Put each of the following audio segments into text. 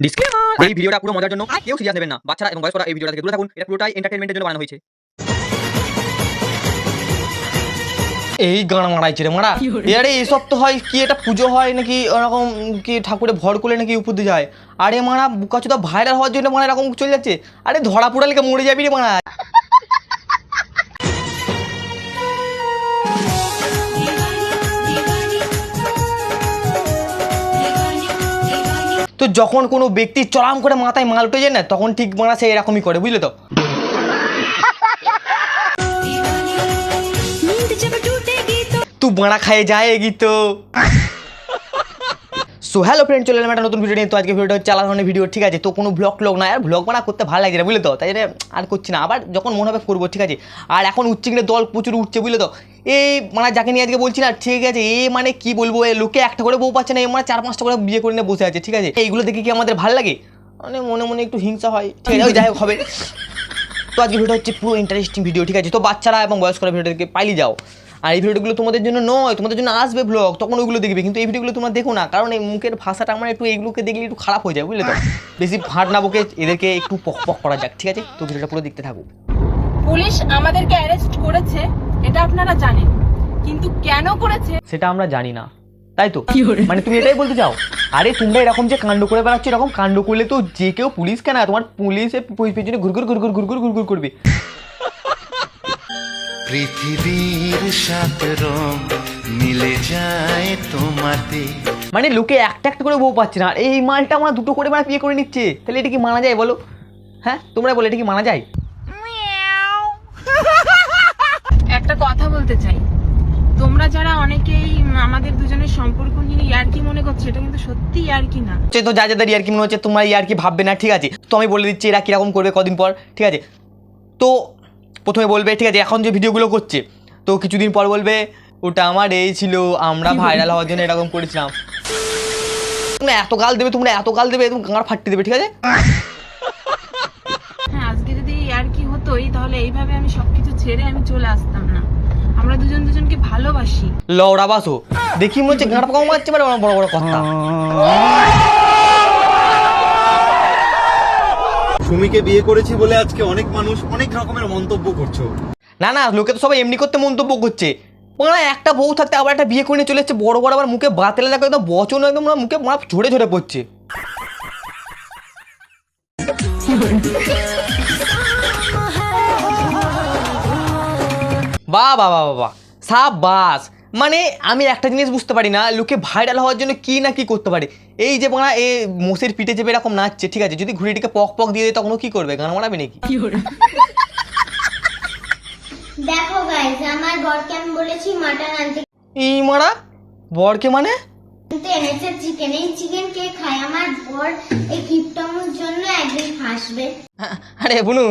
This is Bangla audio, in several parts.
ডিসক্লেমার, এই ভিডিওটা পুরো মজার জন্য, কেউ সিরিয়াস নেবেন না। বাচ্চারা এবং বয়স্করা এই ভিডিওটা থেকে দূরে থাকুন। এটা পুরোটাই এন্টারটেইনমেন্টের জন্য বানানো হয়েছে। এই গান মারাইছে রে মারা। আরে এইসব তো হয় কি, এটা পুজো হয় নাকি ওরকম কি ঠাকুরে ভর করলে নাকি উপর দিয়ে যায়? আরে মারা বুকাচোদা ভাইরাল হওয়ার জন্য মারা এরকম চলে যাচ্ছে। আরে ধরা পুরা লেগে মরে যাবি রে মারা। তো যখন কোনো ব্যক্তি চড়াম করে মাথায় মাল উঠে যায় না, তখন ঠিক মারা সে এরকমই করে, বুঝলে তো? তু বাড়া খায়ে যায়গি তো। সো হ্যালো ফ্রেন্ড, চলে এলাম একটা নতুন ভিডিও নিয়ে। তো আজকে ভিডিওটা হচ্ছে আলাদা ধরনের ভিডিও, ঠিক আছে? তো কোনো ব্লগ না, আর ব্লগ বানা করতে ভালো লাগছে না, বুঝলে তো? তাই জন্য আর করছি না, আবার যখন মনে হবে করবো, ঠিক আছে? আর এখন উঠছে কিনা দল প্রচুর উঠছে, বুঝলে তো? এই মানে যাকে নিয়ে আজকে বলছি না, ঠিক আছে? এই মানে কি বলবো, এই লোকে একটা করে বউ পাচ্ছে না, এই মানে 4-5টা করে বিয়ে করে নিয়ে বসে আছে, ঠিক আছে? এইগুলো দেখে কি আমাদের ভালো লাগে? মানে মনে মনে একটু হিংসা হয়, ঠিক আছে? ওই যাই হোক হবে। তো আজকে ভিডিওটা হচ্ছে পুরো ইন্টারেস্টিং ভিডিও, ঠিক আছে? তো বাচ্চারা এবং বয়স্করা ভিডিওটাকে পালিয়ে যাও। আর এই ভিডিওগুলো তোমাদের জন্য নয়, তোমাদের জন্য আসবে ব্লগ, তখন ওইগুলো দেখবে। কিন্তু এই ভিডিওগুলো তোমরা দেখো না, কারণ এই মুখের ভাষাটা আমার একটু এইগুলোকে দেখলে একটু খারাপ হয়ে যায়, বুঝলে তো? বেশি ফাট না বকে এদেরকে একটু পক পক করা যাক, ঠিক আছে? তো ভিডিওটা পুরো দেখতে থাকো। পুলিশ আমাদেরকে অ্যারেস্ট করেছে, এটা আপনারা জানেন, কিন্তু কেন করেছে সেটা আমরা জানি না, তাই তো? মানে তুমি এটাই বলতে চাও? আরে তোমরা এরকম যে কাণ্ড করে বেড়াচ্ছ, এরকম কাণ্ড করলে তো যে কেউ পুলিশ কেন, তোমার পুলিশে পেছনে ঘুরঘুর করবে। পৃথিবীর সাত রং মিলে যায় তোমাতে। মানে লোকে একটা করে বউ পাচ্ছে না, আর এই মালটা আমার দুটো করে মানে বিয়ে করে নিচ্ছে। তাহলে এটা কি মানা যায় বলো? হ্যাঁ, তোমরা বলো, এটা কি মানা যায়? একটা কথা বলতে চাই, তোমরা যারা অনেকেই আমাদের দুজনের সম্পর্ক নিয়ে ইয়ার্কি মনে করছো, এটা কিন্তু সত্যি ইয়ার্কি না। তো যা যাদের ইয়ার্কি মনে হচ্ছে, তোমরা ইয়ার্কি ভাববে না, ঠিক আছে? তো আমি বলে দিচ্ছি এরা কীরকম করবে কদিন পর, ঠিক আছে? তো প্রথমে বলবে, ঠিক আছে, এখন যে ভিডিওগুলো করছে, তো কিছুদিন পর বলবে ওটা আমার এই ছিল, আমরা ভাইরাল হওয়ার জন্য এরকম করেছিলাম। তোমরা এত গাল দেবে, তুমি গাঁড় ফাটিয়ে দেবে, ঠিক আছে? হ্যাঁ, আজকে যদি ইয়ার্কি হতোই তাহলে এইভাবে আমি সবকিছু ছেড়ে আমি চলে আসতাম না। আমরা দুজন দুজনকে ভালোবাসি। লওড়া বাসো দেখি মনে হচ্ছে গাঁড় পাকাও মারছে, মানে বড় বড় কথা। সুমিকে বিয়ে করেছি বলে আজকে অনেক মানুষ অনেক রকমের মন্তব্য করছো। না, লোকে তো সবাই এমনি করতে মন্তব্য করছে। মানে একটা বউ থাকতে আবার একটা বিয়ে করে নিয়ে চলে যাচ্ছে, বড় আবার মুখে বাতেলে দেখো, একদম বচন একদম মুখে ঝরে ঝরে পড়ছে। বাহ সাবাস। মানে আমি একটা জিনিস বুঝতে পারি না, লোকে ভাইরাল হওয়ার জন্য কি না কি করতে পারে। এই যে বাংলা এ মোষের পিঠে চেপে এরকম নাচছে, ঠিক আছে? যদি ঘুড়িটিকে পক দিয়ে দেয়, তখন কি করবে? গান মারাবে নাকি? দেখো গাইস, আমার বরকে আমি বলেছি মাটন আনতে, এই মারা বরকে মানে কিন্তু এনেছে চিকেন। এই চিকেন কে খায়? আমার বর এই কিপটামোর জন্য একদিন ফাঁসবে। আরে বুনু,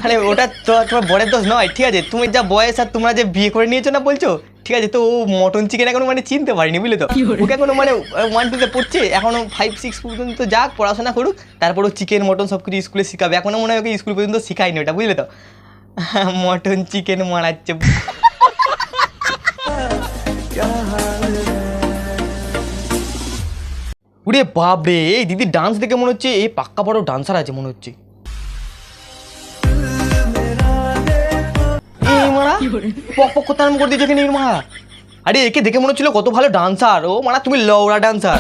আরে ওটা তো তোমার বরের দোষ নয়, ঠিক আছে? তুমি যা বয়স আর তোমরা যে বিয়ে করে নিয়েছো না বলছো, ঠিক আছে? তো ও মটন চিকেন এখনো মানে চিনতে পারিনি, বুঝলে তো? ওকে এখনো মানে 1-2-তে পড়ছে, এখনো 5-6 পর্যন্ত যাক, পড়াশোনা করুক, তারপর ও চিকেন মটন সব কিছু স্কুলে শিখাবে। এখনো মনে হয় ওকে স্কুল পর্যন্ত শিখায়নি ওটা, বুঝলে তো? মটন চিকেন মারাচ্ছে। ওরে বাপরে, এই দিদি ডান্স দেখে মনে হচ্ছে এই পাক্কা বড় ডান্সার আছে মনে হচ্ছে। এই মারা পক পক করতে আরম্ভ করে দিয়েছে এখানে মা। আরে একে দেখে মনে হচ্ছিল কত ভালো ডান্সার। ও মারা তুমি লওড়া ডান্সার।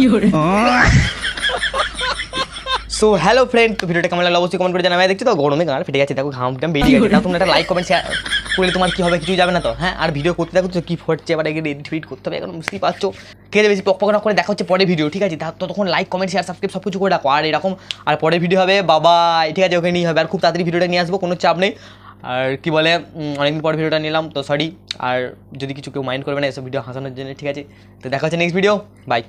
সো হ্যালো ফ্রেন্ড, তো ভিডিওটা কেমন লাগলো অবশ্যই কমেন্ট করে জানাবে। দেখছি তো গরমে গান ফেটে গেছে, দেখো ঘাম টাম বেরিয়ে গেছে। তোমরা একটা লাইক কমেন্ট শেয়ার করলে তোমার কি হবে, কিছুই যাবে না তো? হ্যাঁ, আর ভিডিও করতে দেখো তো কি হচ্ছে, এবার এডিট করতে হবে, এখন বুঝতেই পারছো। ঠিক আছে, বেশি পক পক না করে দেখা হচ্ছে পরের ভিডিও, ঠিক আছে? তখন লাইক কমেন্ট শেয়ার সাবস্ক্রাইব সব কিছু করে রাখো। আর এরকম আর পরের ভিডিও হবে বাবাই, ঠিক আছে? ওখানে নিয়ে হবে, আর খুব তাড়াতাড়ি ভিডিওটা নিয়ে আসবো, কোনো চাপ নেই। আর কি বলে, অনেকদিন পর ভিডিওটা নিলাম, তো সরি। আর যদি কিছু কেউ মাইন্ড করবে না এসব ভিডিও হাসানোর জন্য, ঠিক আছে? তো দেখা হচ্ছে নেক্সট ভিডিও, বাই।